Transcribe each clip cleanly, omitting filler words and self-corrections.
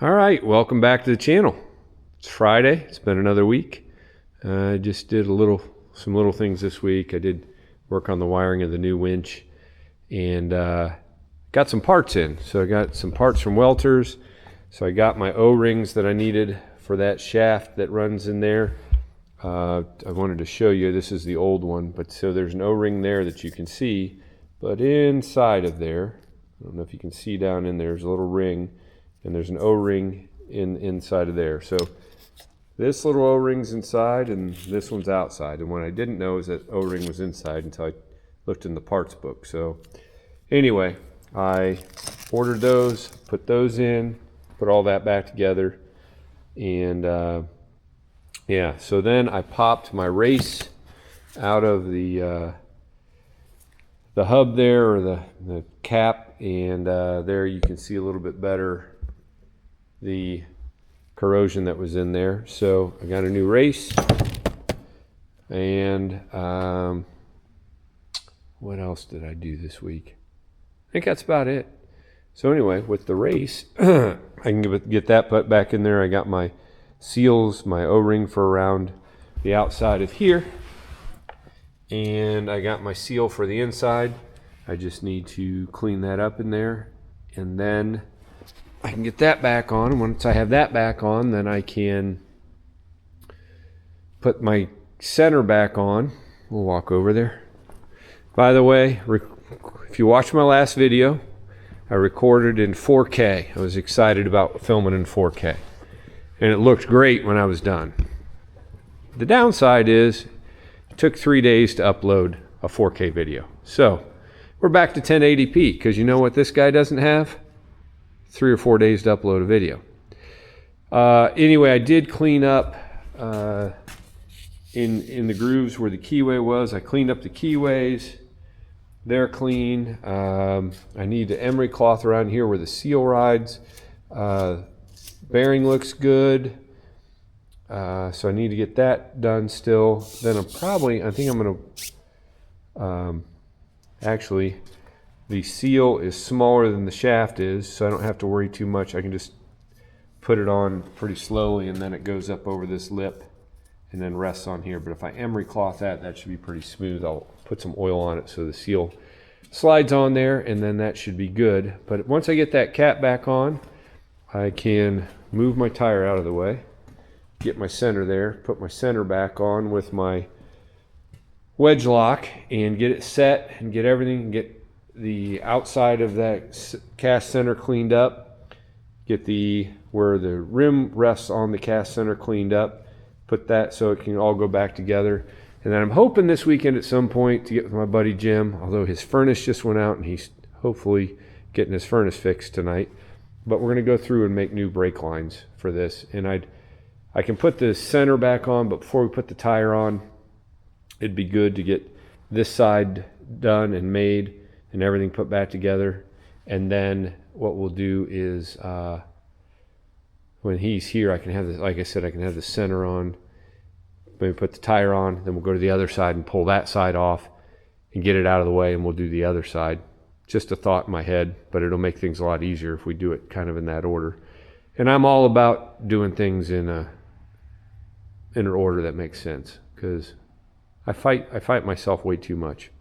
All right, welcome back to the channel. It's Friday. It's been another week. I just did some little things this week. I did work on the wiring of the new winch and got some parts in. So I got some parts from Welters. So I got my O-rings that I needed for that shaft that runs in there. I wanted to show you, this is the old one, but so there's an O-ring there that you can see, but inside of there, I don't know if you can see down in there, there's a little ring, and there's an O-ring inside of there. So this little O-ring's inside and this one's outside. And what I didn't know is that O-ring was inside until I looked in the parts book. So anyway, I ordered those, put those in, put all that back together. And yeah, so then I popped my race out of the hub there, or the cap, and there you can see a little bit better the corrosion that was in there. So I got a new race, and what else did I do this week? I think that's about it. So anyway, with the race, I can get that put back in there. I got my seals, my O-ring for around the outside of here, and I got my seal for the inside. I just need to clean that up in there, and then I can get that back on. And once I have that back on, then I can put my center back on. We'll walk over there. By the way, if you watched my last video, I recorded in 4K. I was excited about filming in 4K. And it looked great when I was done. The downside is it took 3 days to upload a 4K video. So we're back to 1080p, because you know what this guy doesn't have? 3 or 4 days to upload a video. Anyway, I did clean up in the grooves where the keyway was. I cleaned up the keyways. They're clean. I need the emery cloth around here where the seal rides. Bearing looks good. So I need to get that done still. Then I think I'm going to, actually, the seal is smaller than the shaft is, so I don't have to worry too much. I can just put it on pretty slowly, and then it goes up over this lip and then rests on here. But if I emery cloth that should be pretty smooth. I'll put some oil on it so the seal slides on there, and then that should be good. But once I get that cap back on, I can move my tire out of the way, get my center there, put my center back on with my wedge lock, and get it set and get everything, get the outside of that cast center cleaned up, get where the rim rests on the cast center cleaned up, put that so it can all go back together. And then I'm hoping this weekend at some point to get with my buddy Jim, although his furnace just went out and he's hopefully getting his furnace fixed tonight. But we're going to go through and make new brake lines for this. And I can put the center back on, but before we put the tire on, it'd be good to get this side done and made and everything put back together. And then what we'll do is when he's here, I can have this, like I said, I can have the center on, maybe put the tire on, then we'll go to the other side and pull that side off and get it out of the way, and we'll do the other side. Just a thought in my head, but it'll make things a lot easier if we do it kind of in that order. And I'm all about doing things in an order that makes sense, because I fight myself way too much.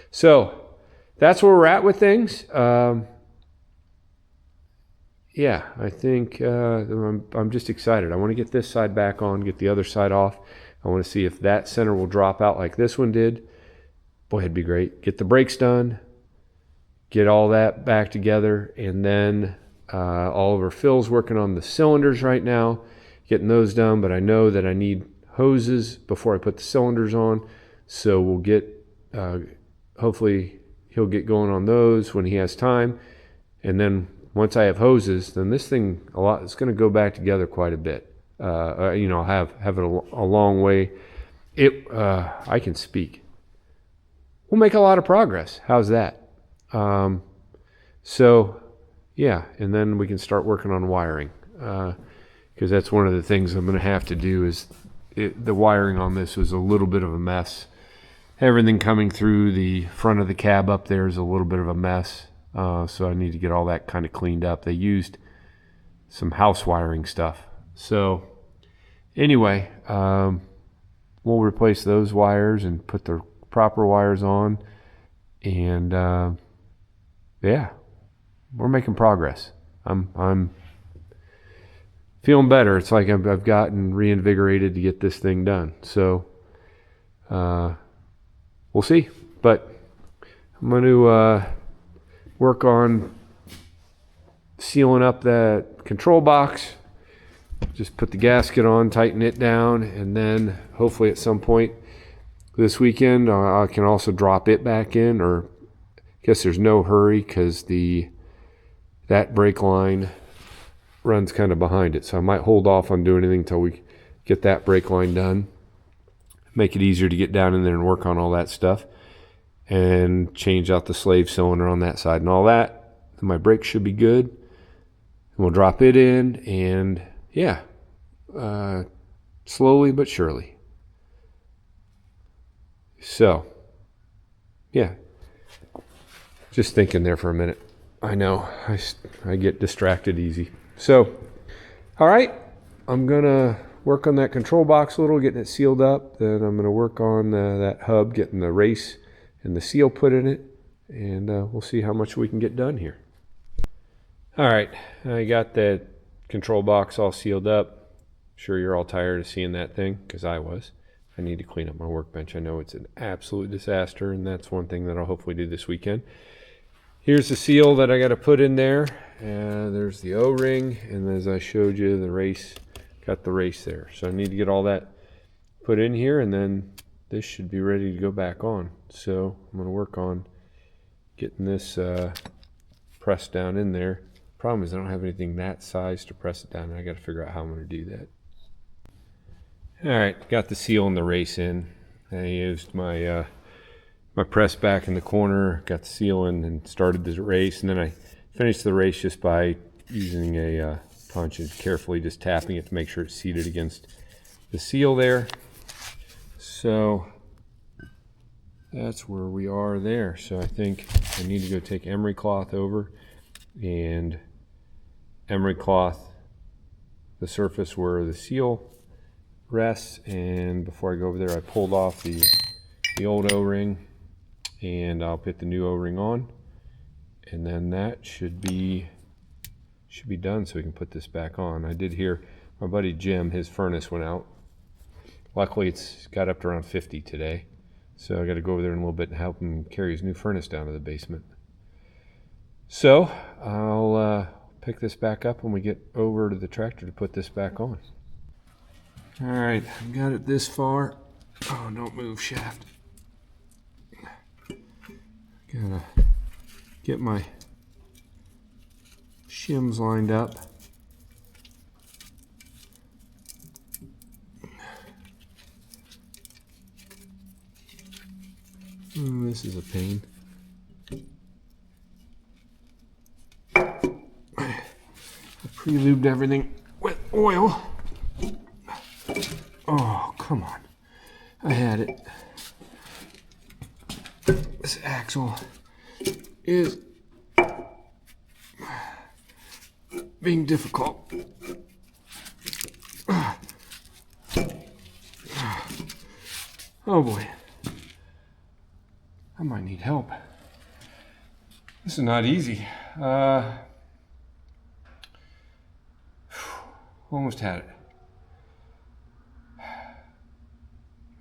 So that's where we're at with things. Yeah, I think I'm just excited. I want to get this side back on, get the other side off. I want to see if that center will drop out like this one did. Boy, it'd be great. Get the brakes done, get all that back together, and then Oliver Phil's working on the cylinders right now, getting those done, but I know that I need hoses before I put the cylinders on, so we'll get, hopefully he'll get going on those when he has time. And then once I have hoses, then this thing it's going to go back together quite a bit. I'll have it a long way. I can speak. We'll make a lot of progress. How's that? So yeah, and then we can start working on wiring, because that's one of the things I'm going to have to do. Is the wiring on this was a little bit of a mess. Everything coming through the front of the cab up there is a little bit of a mess. So I need to get all that kind of cleaned up. They used some house wiring stuff. So anyway, we'll replace those wires and put the proper wires on. And yeah, we're making progress. I'm feeling better. It's like I've gotten reinvigorated to get this thing done. So we'll see. But I'm going to work on sealing up that control box. Just put the gasket on, tighten it down, and then hopefully at some point this weekend I can also drop it back in. Or I guess there's no hurry because that brake line runs kind of behind it, so I might hold off on doing anything until we get that brake line done. Make it easier to get down in there and work on all that stuff, and change out the slave cylinder on that side and all that. And my brakes should be good. And we'll drop it in, and yeah, slowly but surely. So yeah, just thinking there for a minute. I know I get distracted easy. So all right, I'm gonna work on that control box a little, getting it sealed up. Then I'm gonna work on that hub, getting the race and the seal put in it, and we'll see how much we can get done here. All right, I got that control box all sealed up. Sure you're all tired of seeing that thing, because I was. I need to clean up my workbench. I know it's an absolute disaster, and that's one thing that I'll hopefully do this weekend. Here's the seal that I got to put in there. There's the O-ring, and as I showed you, the race, got the race there. So I need to get all that put in here, and then this should be ready to go back on. So I'm going to work on getting this pressed down in there. Problem is I don't have anything that size to press it down, and I got to figure out how I'm going to do that. All right, got the seal and the race in. I used my my press back in the corner, got the seal in, and started the race. And then I finished the race just by using a punch and carefully just tapping it to make sure it's seated against the seal there. So that's where we are there. So I think I need to go take emery cloth over and emery cloth the surface where the seal rests, and before I go over there I pulled off the old O-ring, and I'll put the new O-ring on, and then that should be done, so we can put this back on. I did hear my buddy Jim, his furnace went out. Luckily it's got up to around 50 today, so I got to go over there in a little bit and help him carry his new furnace down to the basement. So I'll pick this back up when we get over to the tractor to put this back on. All right, I've got it this far. Oh, don't move, shaft. Gotta get my shims lined up. This is a pain. I pre-lubed everything with oil. Oh, come on. I had it. This axle is being difficult. Oh boy. I might need help. This is not easy. Almost had it.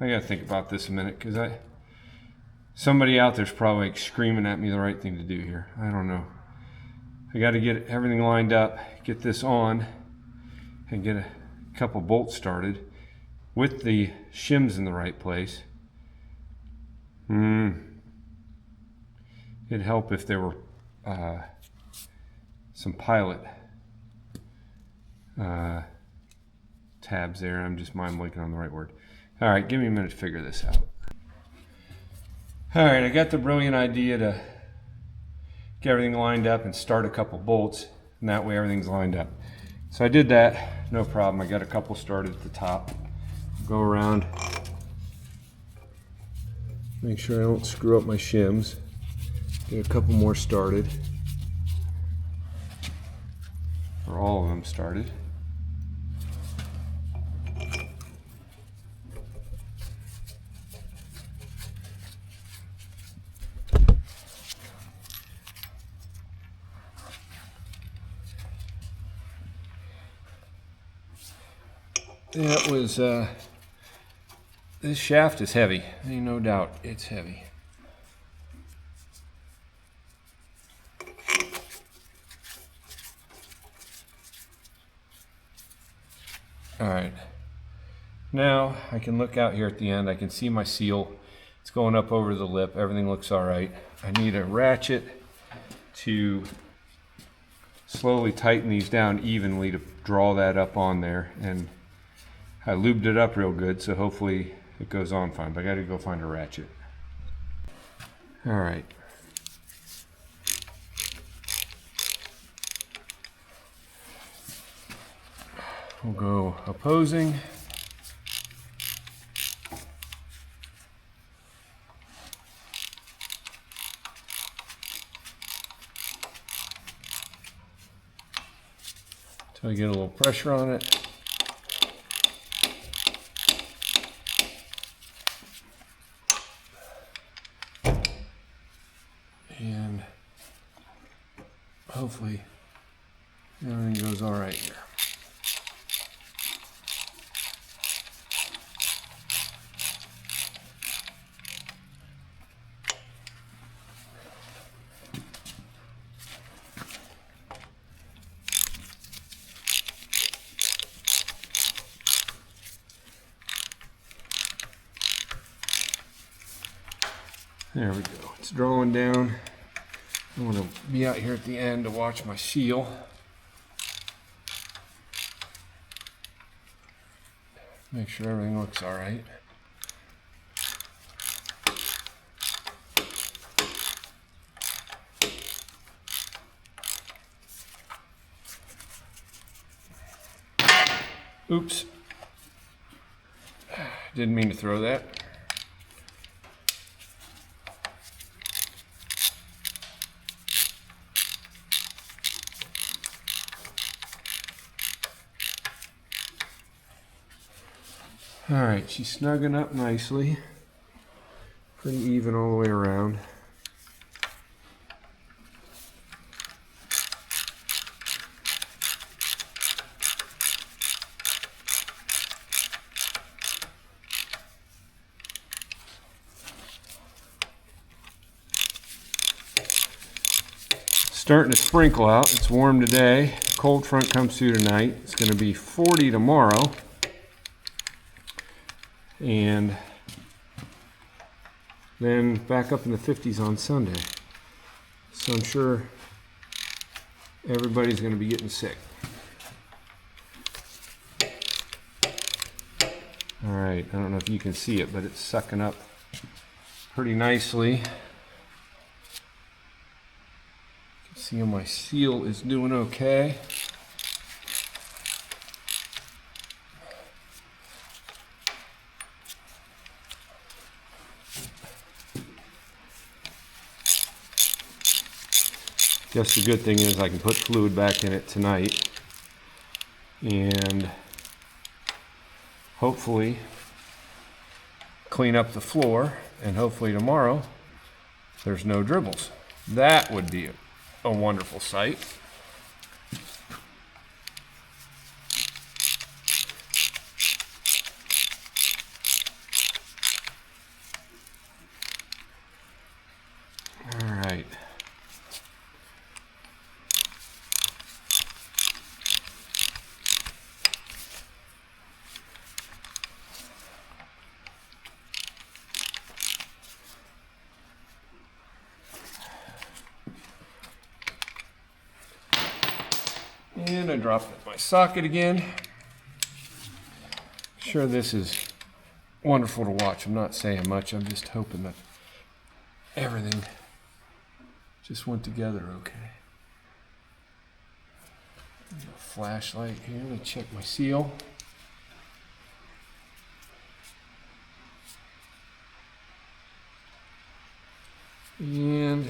I gotta think about this a minute, because somebody out there's probably screaming at me the right thing to do here. I don't know. I gotta get everything lined up, get this on, and get a couple bolts started with the shims in the right place. It'd help if there were some pilot tabs there. I'm just mind blanking on the right word. All right, give me a minute to figure this out. All right, I got the brilliant idea to get everything lined up and start a couple bolts, and that way everything's lined up. So I did that, no problem. I got a couple started at the top. Go around, make sure I don't screw up my shims. Get a couple more started. or all of them started. That was, this shaft is heavy, ain't no doubt, it's heavy. All right, now I can look out here at the end, I can see my seal. It's going up over the lip, everything looks all right. I need a ratchet to slowly tighten these down evenly to draw that up on there, and I lubed it up real good, so hopefully it goes on fine, but I gotta go find a ratchet. All right. We'll go opposing. Until I get a little pressure on it. And hopefully everything goes all right here. There we go. It's drawing down. I want to be out here at the end to watch my seal. Make sure everything looks all right. Oops. Didn't mean to throw that. All right, she's snugging up nicely. Pretty even all the way around. Starting to sprinkle out. It's warm today. Cold front comes through tonight. It's going to be 40 tomorrow. And then back up in the 50s on Sunday. So I'm sure everybody's going to be getting sick. All right, I don't know if you can see it, but it's sucking up pretty nicely. You can see my seal is doing okay. Guess the good thing is I can put fluid back in it tonight and hopefully clean up the floor, and hopefully tomorrow there's no dribbles. That would be a wonderful sight. All right. And I dropped my socket again. Sure, this is wonderful to watch. I'm not saying much. I'm just hoping that everything just went together okay. A flashlight here. Let me check my seal. And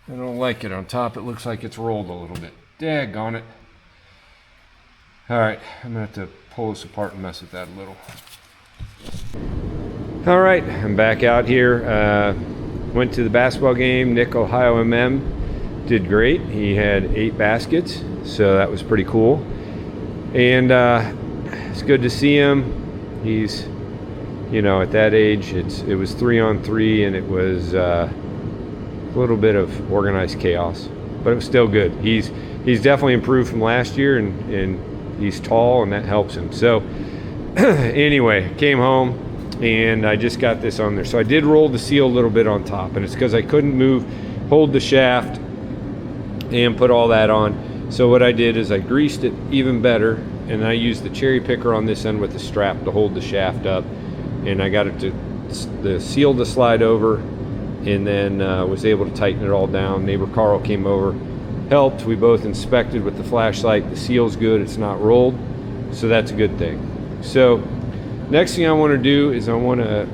I don't like it. On top, it looks like it's rolled a little bit. Daggone it. All right, I'm gonna have to pull this apart and mess with that a little. All right, I'm back out here. Went to the basketball game. Nick, Ohio MM, did great. He had 8 baskets, so that was pretty cool. And it's good to see him. He's, you know, at that age, it was 3-on-3, and it was a little bit of organized chaos, but it was still good. He's definitely improved from last year, and he's tall, and that helps him. So anyway, came home and I just got this on there. So I did roll the seal a little bit on top, and it's because I couldn't hold the shaft and put all that on. So what I did is I greased it even better, and I used the cherry picker on this end with the strap to hold the shaft up, and I got it to the seal to slide over, and then was able to tighten it all down. Neighbor Carl came over, helped. We both inspected with the flashlight. The seal's good, it's not rolled, so that's a good thing. So next thing I want to do is I'm gonna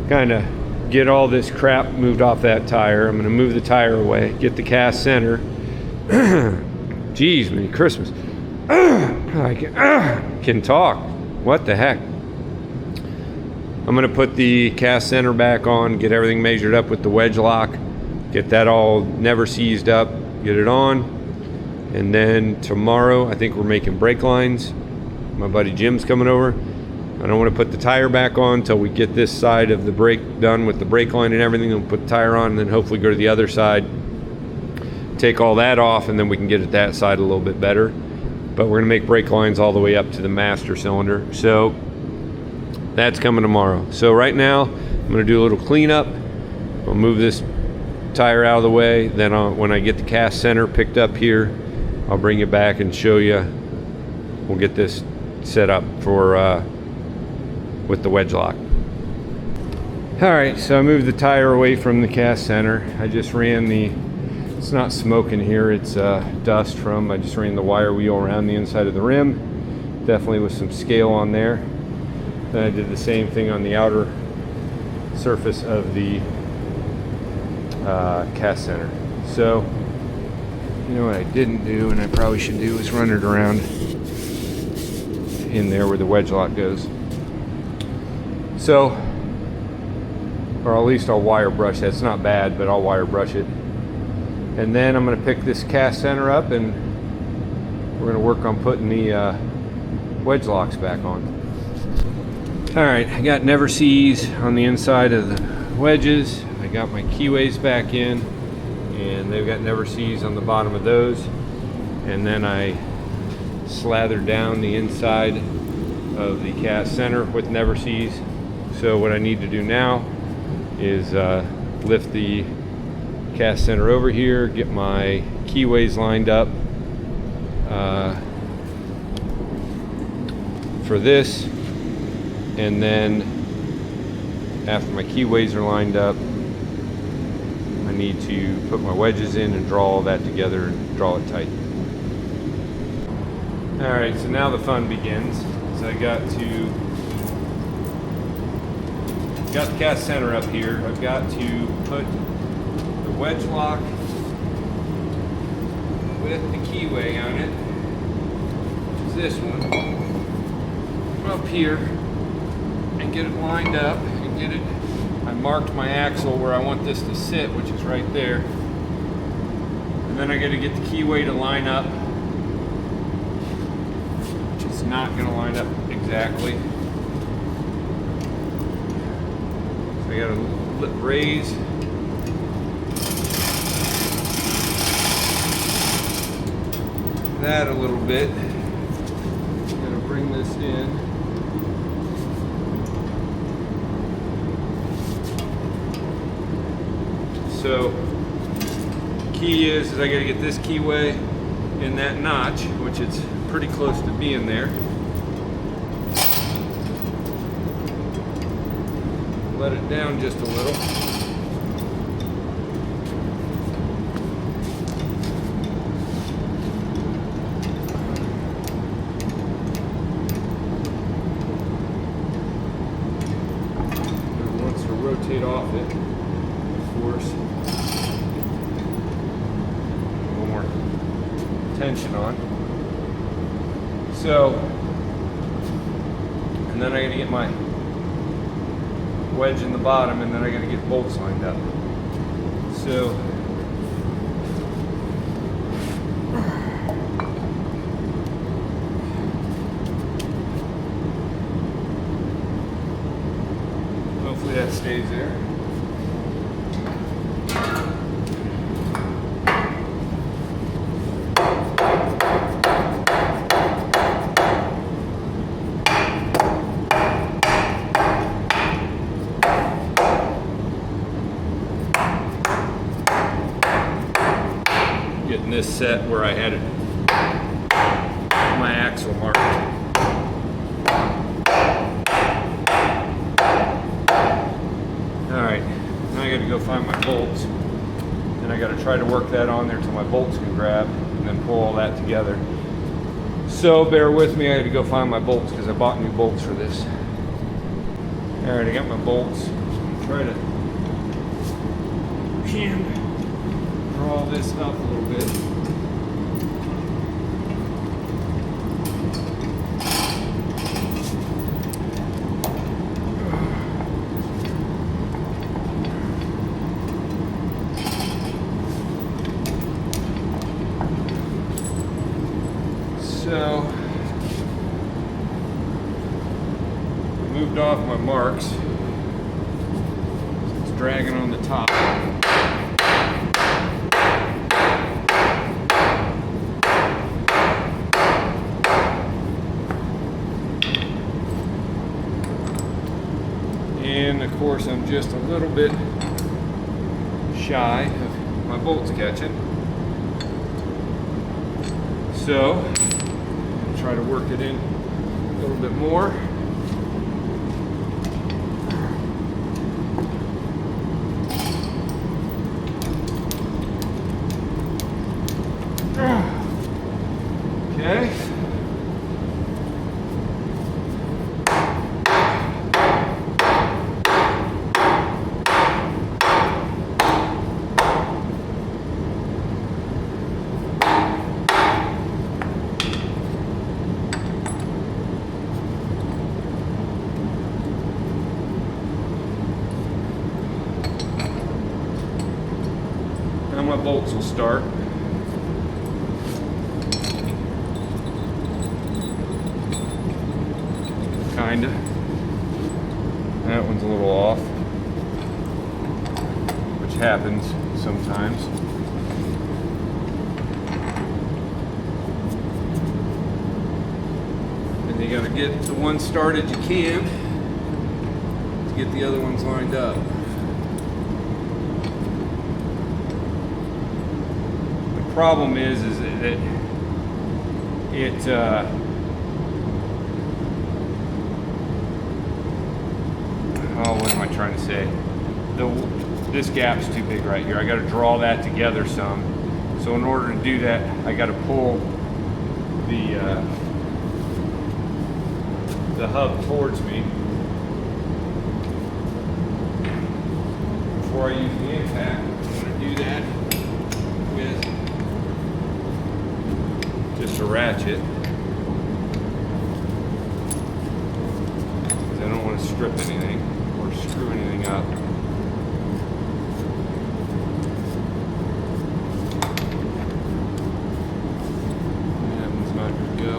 kind of get all this crap moved off that tire. I'm gonna move the tire away, get the cast center. Geez, Merry Christmas. I can talk. What the heck? I'm gonna put the cast center back on, get everything measured up with the wedge lock, get that all never seized up, get it on. And then tomorrow, I think we're making brake lines. My buddy Jim's coming over. I don't want to put the tire back on until we get this side of the brake done with the brake line and everything. We'll put the tire on, and then hopefully go to the other side, take all that off, and then we can get at that side a little bit better. But we're gonna make brake lines all the way up to the master cylinder. So that's coming tomorrow. So right now, I'm gonna do a little cleanup. I'll move this tire out of the way. Then when I get the cast center picked up here, I'll bring it back and show you. We'll get this set up for with the wedge lock. All right, so I moved the tire away from the cast center. I just ran it's not smoke in here, it's dust from, I just ran the wire wheel around the inside of the rim. Definitely with some scale on there. Then I did the same thing on the outer surface of the cast center. So, you know what I didn't do, and I probably should do, is run it around in there where the wedge lock goes. So, or at least I'll wire brush that. It's not bad, but I'll wire brush it. And then I'm going to pick this cast center up, and we're going to work on putting the wedge locks back on. All right, I got never seize on the inside of the wedges. I got my keyways back in, and they've got never seize on the bottom of those. And then I slathered down the inside of the cast center with never seize. So what I need to do now is lift the cast center over here, get my keyways lined up for this, and then after my keyways are lined up, I need to put my wedges in and draw all that together and draw it tight. Alright, so now the fun begins. So I got the cast center up here. I've got to put the wedge lock with the keyway on it, which is this one, up here, and get it lined up and get it. I marked my axle where I want this to sit, which is right there. And then I got to get the keyway to line up, which is not going to line up exactly. So I got to raise that a little bit. I'm going to bring this in. So, key is I got to get this keyway in that notch, which it's pretty close to being there. Let it down just a little. It wants to rotate off it, of course. tension on. So, and then I gotta get my wedge in the bottom, and then I gotta get bolts lined up. So, hopefully that stays there. Getting this set where I had it, my axle marked. Alright, now I gotta go find my bolts, and I gotta try to work that on there till my bolts can grab, and then pull all that together. So bear with me, I gotta go find my bolts because I bought new bolts for this. Alright, I got my bolts. Try to draw this up a little bit. So, moved off my marks. It's dragging on the top. And of course, I'm just a little bit shy of my bolts catching. So, try to work it in a little bit more. Okay. Now my bolts will start. Kinda. That one's a little off, which happens sometimes. And you gotta get the one started you can to get the other ones lined up. The problem is that it what am I trying to say? This gap's too big right here. I got to draw that together some. So in order to do that, I got to pull the hub towards me before I use the impact. I'm going to do that with just a ratchet. Because I don't want to strip anything. Screw anything up. That one's not going to go.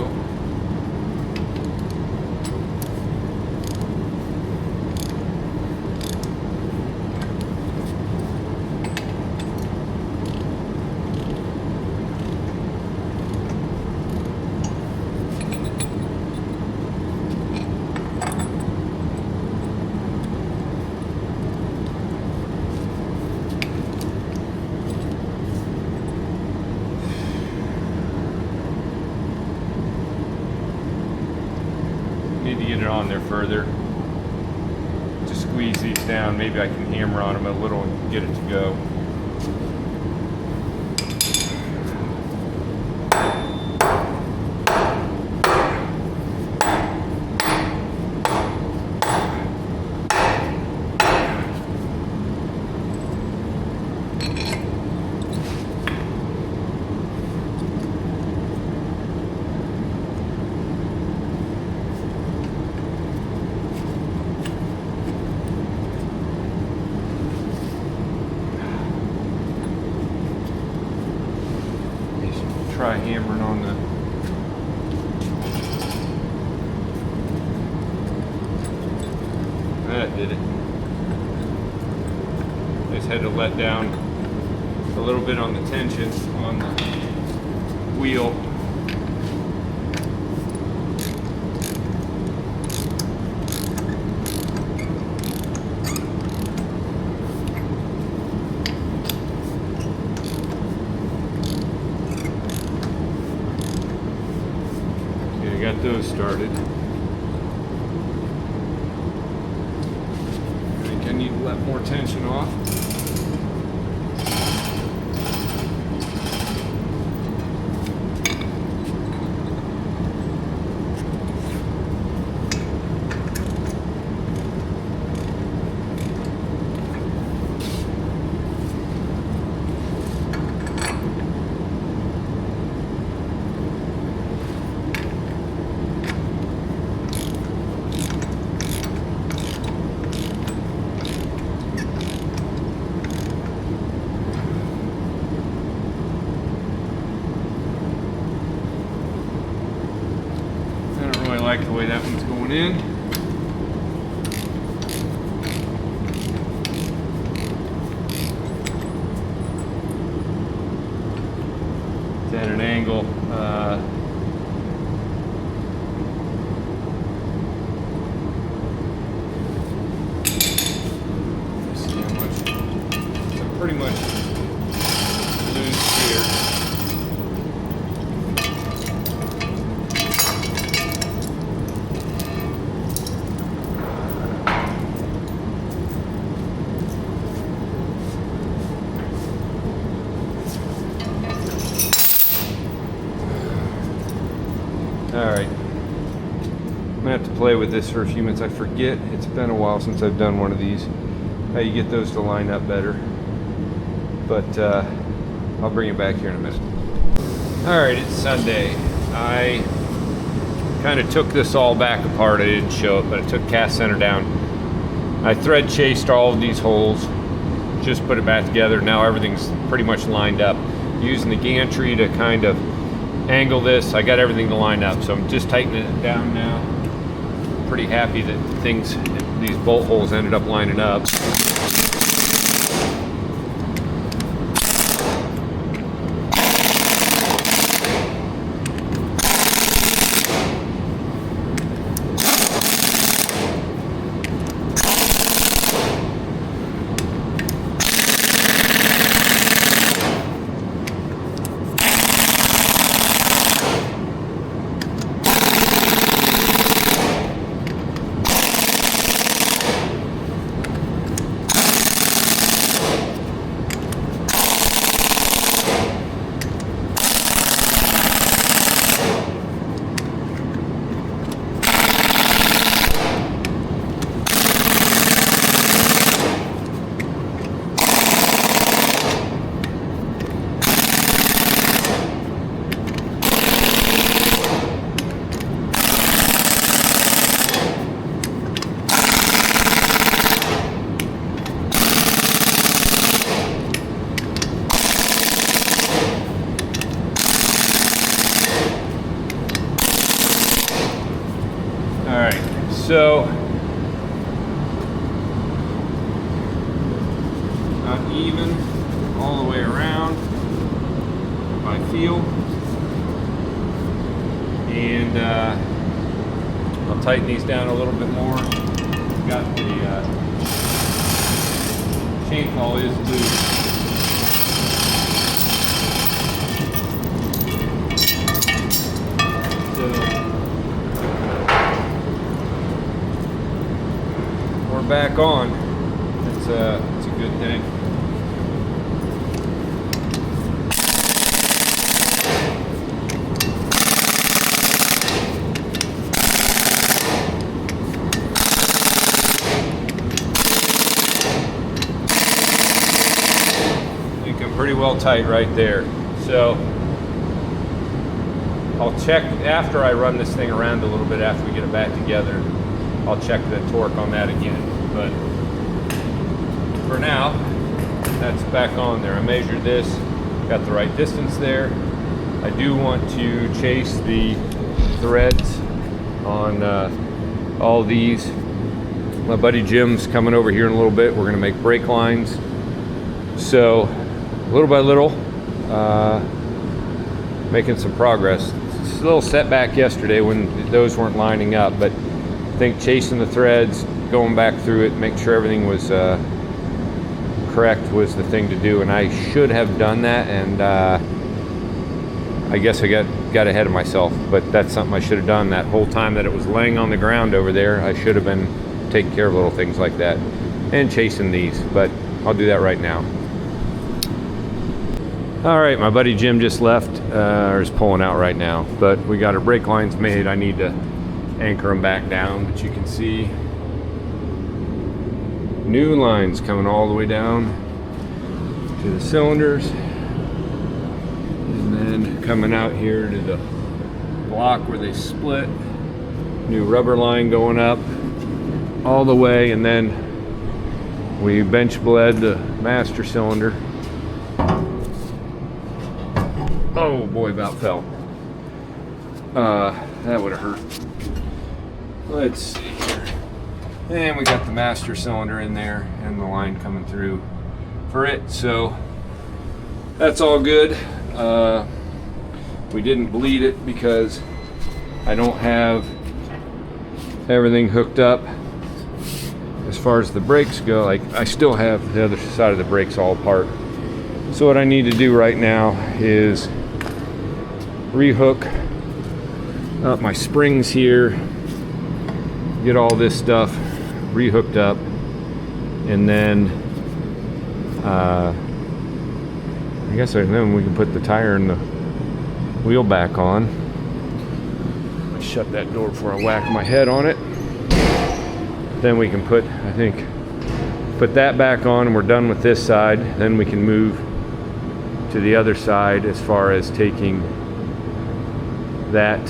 Need to get it on there further. Just squeeze these down. Maybe I can hammer on them a little and get it to go. try hammering on the that did it. I just had to let down a little bit on the tension on the wheel. Okay, I got those started. I need to let more tension off. I like the way that one's going in. It's at an angle. See how much. So pretty much loose here. Alright, I'm gonna have to play with this for a few minutes. I forget, it's been a while since I've done one of these, how you get those to line up better. But I'll bring it back here in a minute. Alright, it's Sunday. I kind of took this all back apart. I didn't show it, but I took cast center down. I thread chased all of these holes, just put it back together. Now everything's pretty much lined up. Using the gantry to kind of angle this, I got everything to line up, so I'm just tightening it down now. Pretty happy that these bolt holes ended up lining up. So, not even all the way around by feel, and I'll tighten these down a little bit more. Got the chain ball is loose. Back on. It's a good thing. I think I'm pretty well tight right there. So I'll check after I run this thing around a little bit after we get it back together. I'll check the torque on that again. But for now, that's back on there. I measured this, got the right distance there. I do want to chase the threads on all these. My buddy Jim's coming over here in a little bit. We're gonna make brake lines. So little by little, making some progress. It's a little setback yesterday when those weren't lining up, but I think chasing the threads, going back through it, make sure everything was correct was the thing to do, and I should have done that, and I guess I got ahead of myself, but that's something I should have done that whole time that it was laying on the ground over there. I should have been taking care of little things like that and chasing these, but I'll do that right now. All right, my buddy Jim just left, or is pulling out right now, but we got our brake lines made. I need to anchor them back down, but you can see new lines coming all the way down to the cylinders, and then coming out here to the block where they split. New rubber line going up all the way, and then we bench bled the master cylinder. Oh boy, about fell. That would have hurt. Let's see here. And we got the master cylinder in there and the line coming through for it, so that's all good. We didn't bleed it because I don't have everything hooked up as far as the brakes go. Like, I still have the other side of the brakes all apart. So what I need to do right now is rehook up my springs here, get all this stuff rehooked up, and then I guess then we can put the tire and the wheel back on. Let's shut that door before I whack my head on it. Then we can put that back on, and we're done with this side. Then we can move to the other side as far as taking that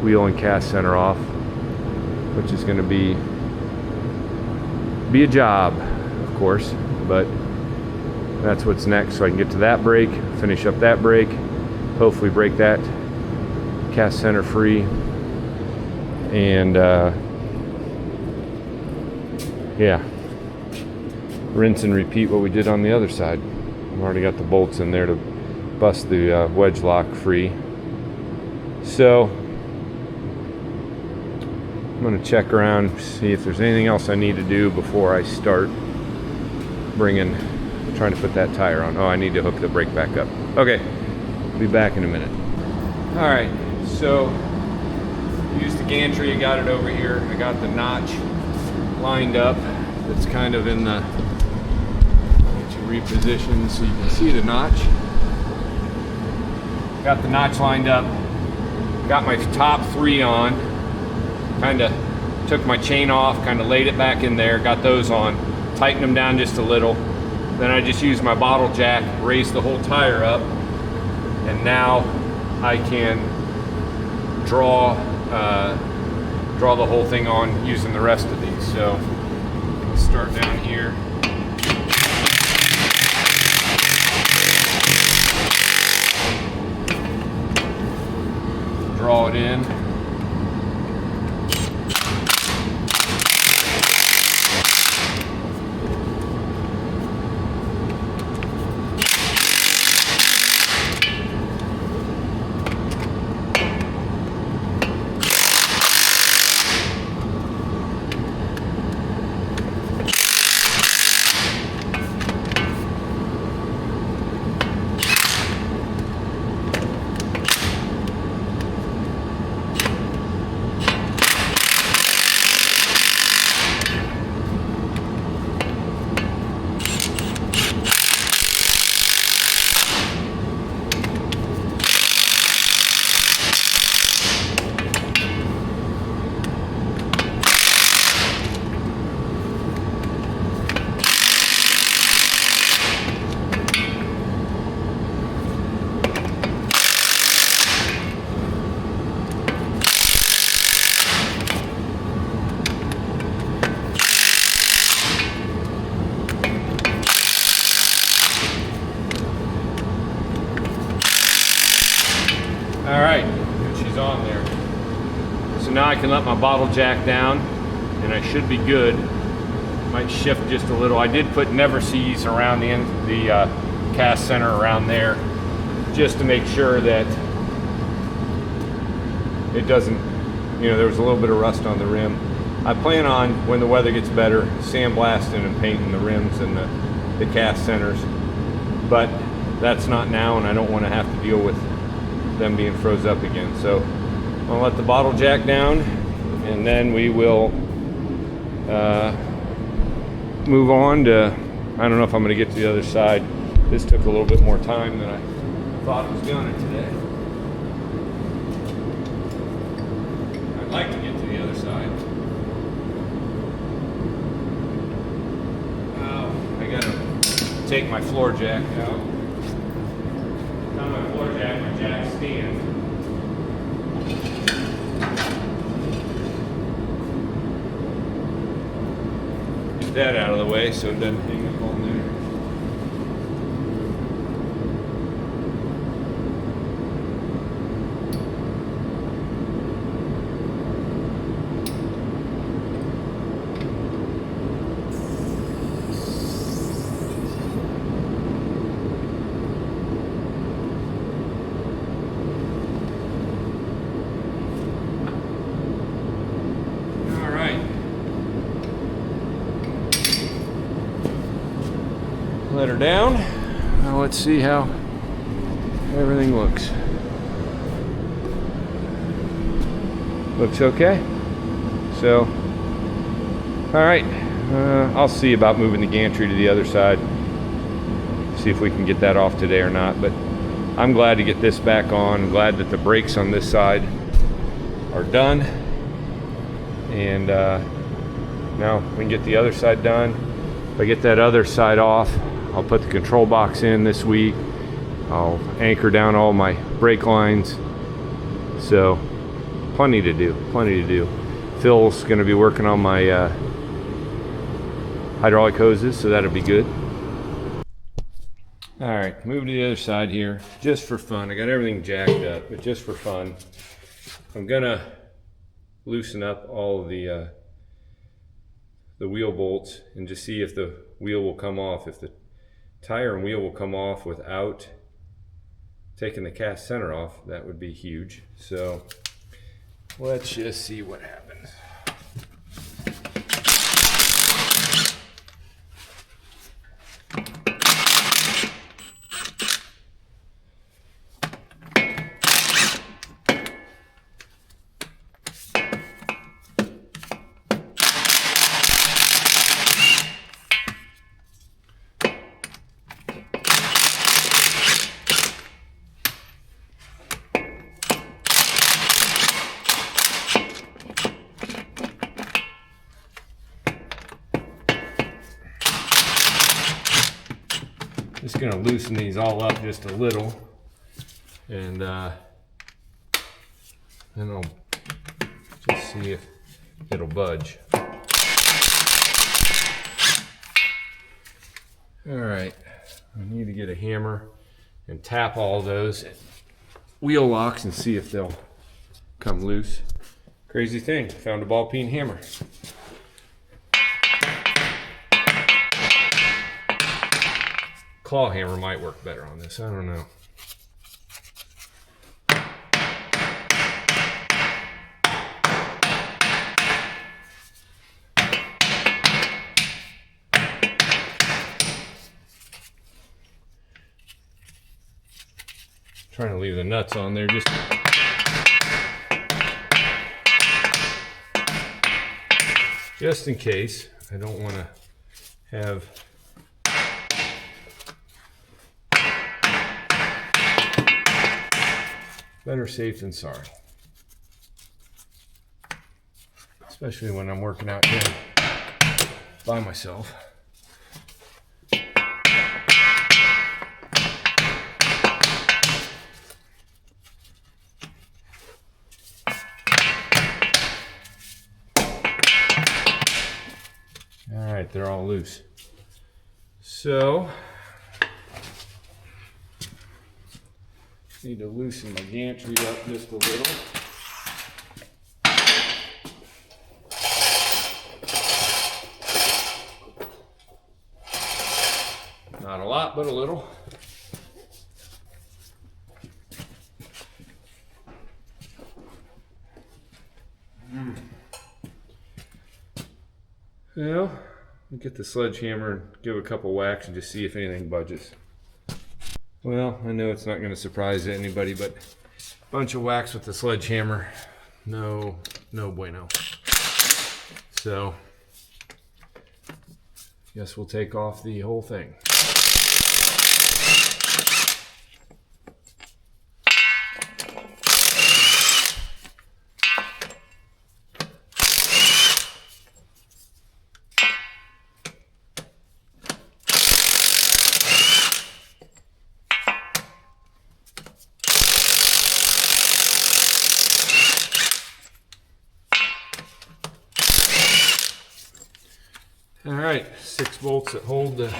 wheel and cast center off, which is going to be a job, of course, but that's what's next. So I can get to that brake, finish up that brake, hopefully break that cast center free, and yeah, rinse and repeat what we did on the other side. I've already got the bolts in there to bust the wedge lock free. So I'm going to check around, see if there's anything else I need to do before I start trying to put that tire on. Oh, I need to hook the brake back up. Okay, I'll be back in a minute. All right, so used the gantry, I got it over here. I got the notch lined up. It's kind of in the, get you repositioned so you can see the notch. Got the notch lined up. Got my top three on. Kind of took my chain off, kind of laid it back in there, got those on, tightened them down just a little. Then I just used my bottle jack, raised the whole tire up, and now I can draw the whole thing on using the rest of these. So let's start down here. Draw it in. All right, she's on there. So now I can let my bottle jack down and I should be good. Might shift just a little. I did put never sees around the end, the cast center around there, just to make sure that it doesn't, you know, there was a little bit of rust on the rim. I plan on, when the weather gets better, sandblasting and painting the rims and the cast centers, but that's not now, and I don't want to have to deal with them being froze up again. So I'm gonna let the bottle jack down, and then we will move on to, I don't know if I'm gonna get to the other side. This took a little bit more time than I thought it was gonna today. I'd like to get to the other side. Oh, I gotta take my floor jack out. Not my floor jack, my jack stand. Get that out of the way so it doesn't hang up on there. Let her down. Now let's see how everything looks. Looks okay. So, all right. I'll see about moving the gantry to the other side. See if we can get that off today or not. But I'm glad to get this back on. I'm glad that the brakes on this side are done. And now we can get the other side done. If I get that other side off, I'll put the control box in this week. I'll anchor down all my brake lines. So plenty to do, plenty to do. Phil's gonna be working on my hydraulic hoses, so that'll be good. All right, moving to the other side here, just for fun. I got everything jacked up, but just for fun, I'm gonna loosen up all of the wheel bolts and just see if the wheel will come off. If the tire and wheel will come off without taking the cast center off, that would be huge. So let's just see what happens. Just gonna loosen these all up just a little, and then I'll just see if it'll budge. All right, I need to get a hammer and tap all those wheel locks and see if they'll come loose. Crazy thing, found a ball peen hammer. Claw hammer might work better on this, I don't know. Trying to leave the nuts on there just in case. I don't want to have better safe than sorry, especially when I'm working out here by myself. All right, they're all loose. So Need to loosen my gantry up just a little. Not a lot, but a little. Well, I'll get the sledgehammer and give a couple whacks and just see if anything budges. Well, I know it's not going to surprise anybody, but a bunch of whacks with the sledgehammer, no bueno. So, guess we'll take off the whole thing. All right, 6 bolts that hold the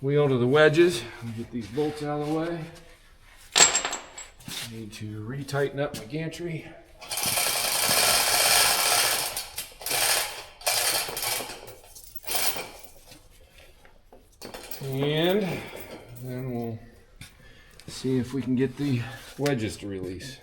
wheel to the wedges. Let me get these bolts out of the way. I need to retighten up my gantry. And then we'll see if we can get the wedges to release.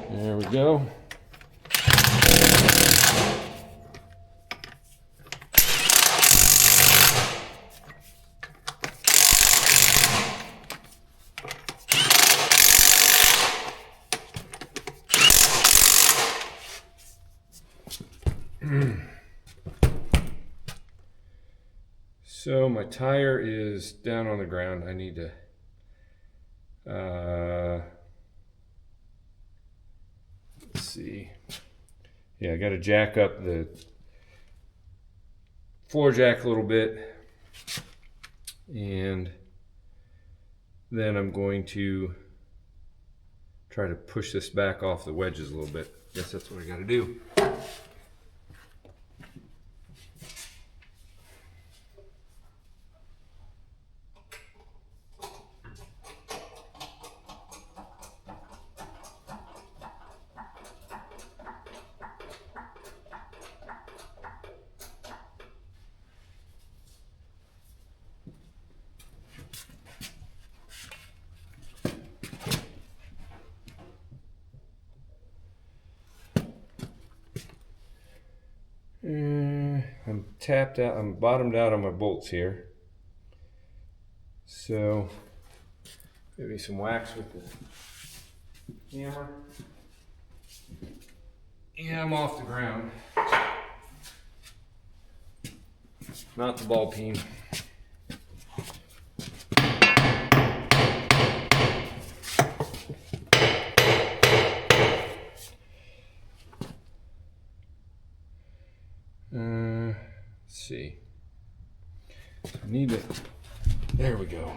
There we go. So my tire is down on the ground. I need to let's see. Yeah, I got to jack up the floor jack a little bit, and then I'm going to try to push this back off the wedges a little bit. Guess that's what I got to do. I'm tapped out, I'm bottomed out on my bolts here. So maybe some wax with the hammer. Yeah, I'm off the ground. Not the ball peen. Let's see. I need to, there we go.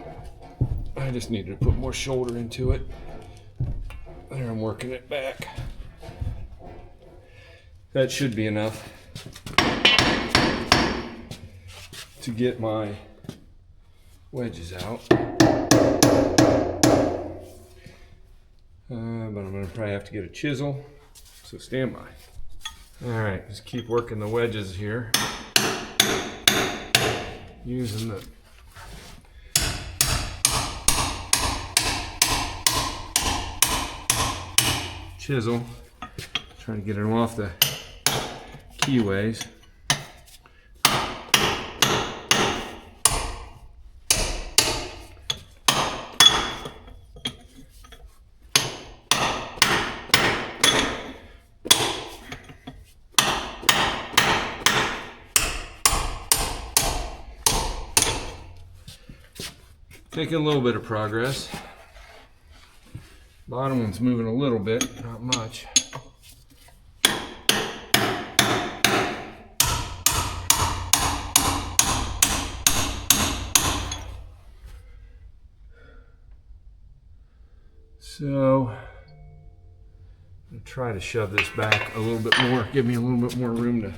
I just needed to put more shoulder into it. There, I'm working it back. That should be enough to get my wedges out. But I'm going to probably have to get a chisel, so stand by. All right, just keep working the wedges here. Using the chisel, trying to get them off the keyways. Making a little bit of progress. Bottom one's moving a little bit, not much. So I'm gonna try to shove this back a little bit more, give me a little bit more room to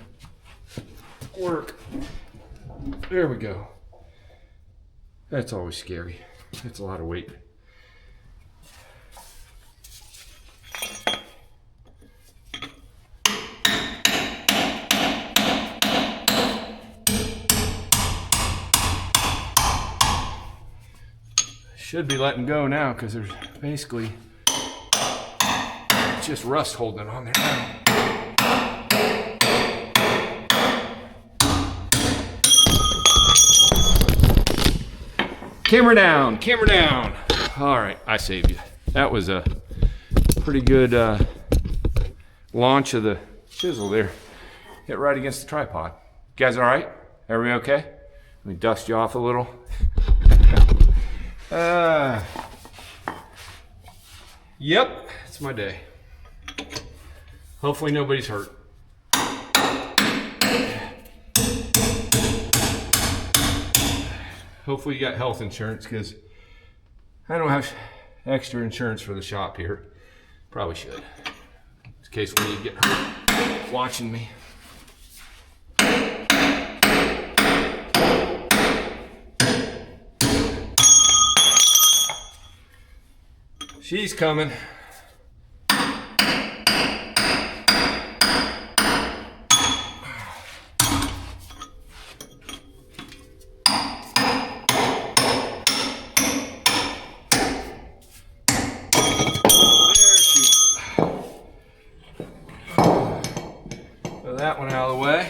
work. There we go. That's always scary. That's a lot of weight. Should be letting go now because there's basically it's just rust holding it on there now. Camera down, camera down. All right, I saved you. That was a pretty good launch of the chisel there. Hit right against the tripod. You guys all right? Everybody okay? Let me dust you off a little. Yep, it's my day. Hopefully nobody's hurt. Hopefully you got health insurance, because I don't have extra insurance for the shop here. Probably should, in case when you get hurt watching me. She's coming. That one out of the way.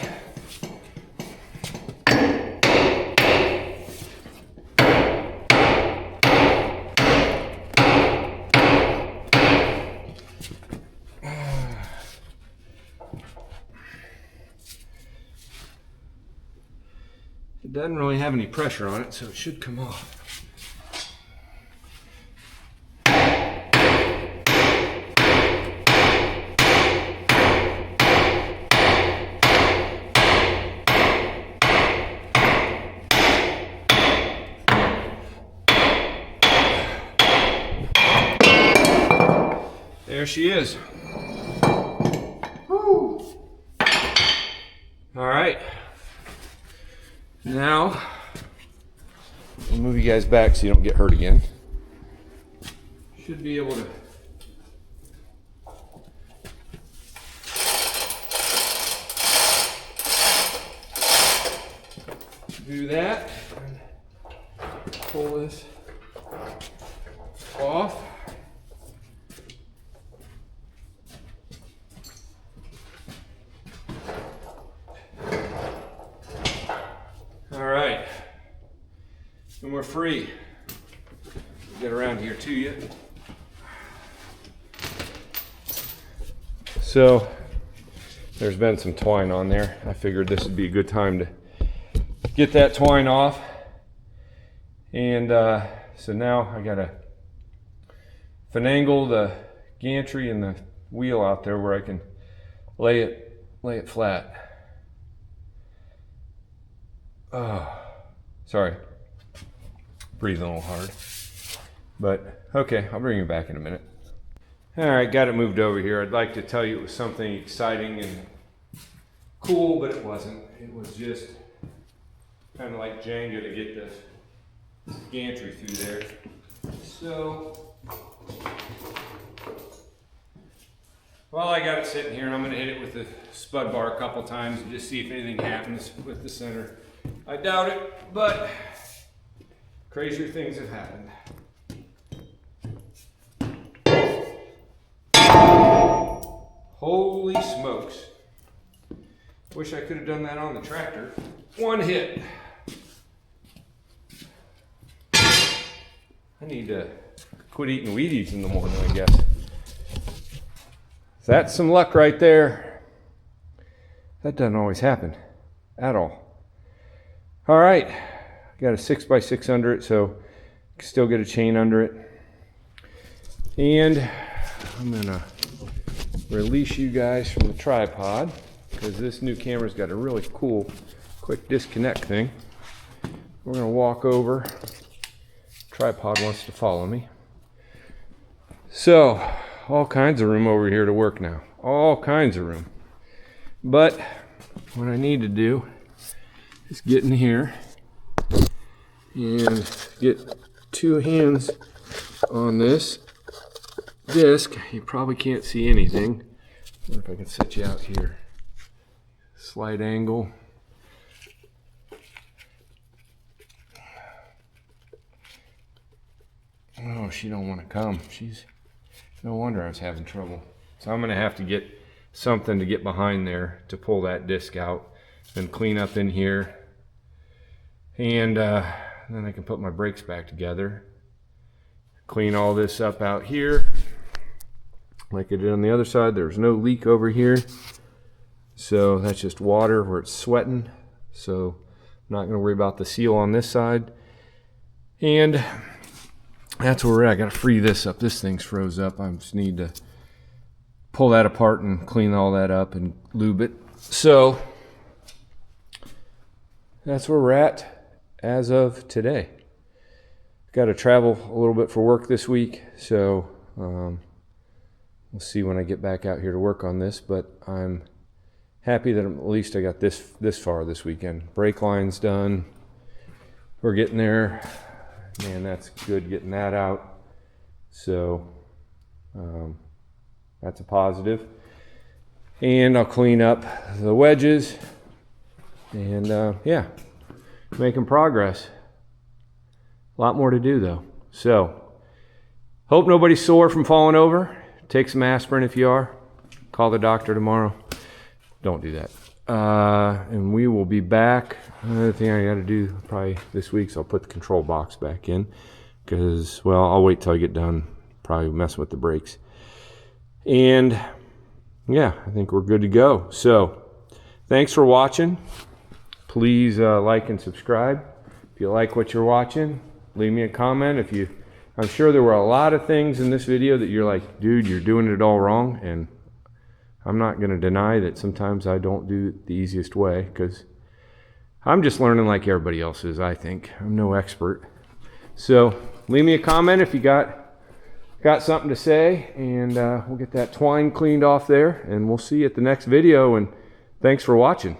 It doesn't really have any pressure on it, so it should come off. There she is. Woo. All right. Now, I'll move you guys back so you don't get hurt again. Should be able to do that and pull this off. All right, and we're free. Get around here to you. So there's been some twine on there. I figured this would be a good time to get that twine off. And so now I gotta finagle the gantry and the wheel out there where I can lay it flat. Oh, sorry, breathing a little hard, but okay, I'll bring you back in a minute. All right, got it moved over here. I'd like to tell you it was something exciting and cool, but it wasn't. It was just kind of like Jenga to get the gantry through there. So, well, I got it sitting here and I'm gonna hit it with the spud bar a couple times and just see if anything happens with the center. I doubt it, but crazier things have happened. Holy smokes. Wish I could have done that on the tractor. One hit. I need to quit eating Wheaties in the morning, I guess. That's some luck right there. That doesn't always happen at all. All right, got a 6x6 under it, so you can still get a chain under it. And I'm gonna release you guys from the tripod because this new camera's got a really cool quick disconnect thing. We're gonna walk over. Tripod wants to follow me. So, all kinds of room over here to work now. All kinds of room. But what I need to do is get in here and get two hands on this disc. You probably can't see anything. I wonder if I can set you out here. Slight angle. Oh, she don't want to come. No wonder I was having trouble. So I'm gonna have to get something to get behind there to pull that disc out and clean up in here. And then I can put my brakes back together. Clean all this up out here. Like I did on the other side, there's no leak over here. So that's just water where it's sweating. So I'm not gonna worry about the seal on this side. And that's where we're at. I gotta free this up. This thing's froze up. I just need to pull that apart and clean all that up and lube it. So that's where we're at as of today. Got to travel a little bit for work this week, so we'll see when I get back out here to work on this, but I'm happy that at least I got this far this weekend. Brake line's done. We're getting there. Man, that's good getting that out. So that's a positive. And I'll clean up the wedges. And yeah, making progress. A lot more to do though. So, hope nobody's sore from falling over. Take some aspirin if you are. Call the doctor tomorrow. Don't do that. And we will be back. Another thing I got to do probably this week is I'll put the control box back in. Because, well, I'll wait till I get done. Probably mess with the brakes. And, yeah, I think we're good to go. So, thanks for watching. Please like and subscribe. If you like what you're watching, leave me a comment. I'm sure there were a lot of things in this video that you're like, dude, you're doing it all wrong. And I'm not going to deny that sometimes I don't do it the easiest way, because I'm just learning like everybody else is, I think. I'm no expert. So leave me a comment if you got something to say, and we'll get that twine cleaned off there, and we'll see you at the next video, and thanks for watching.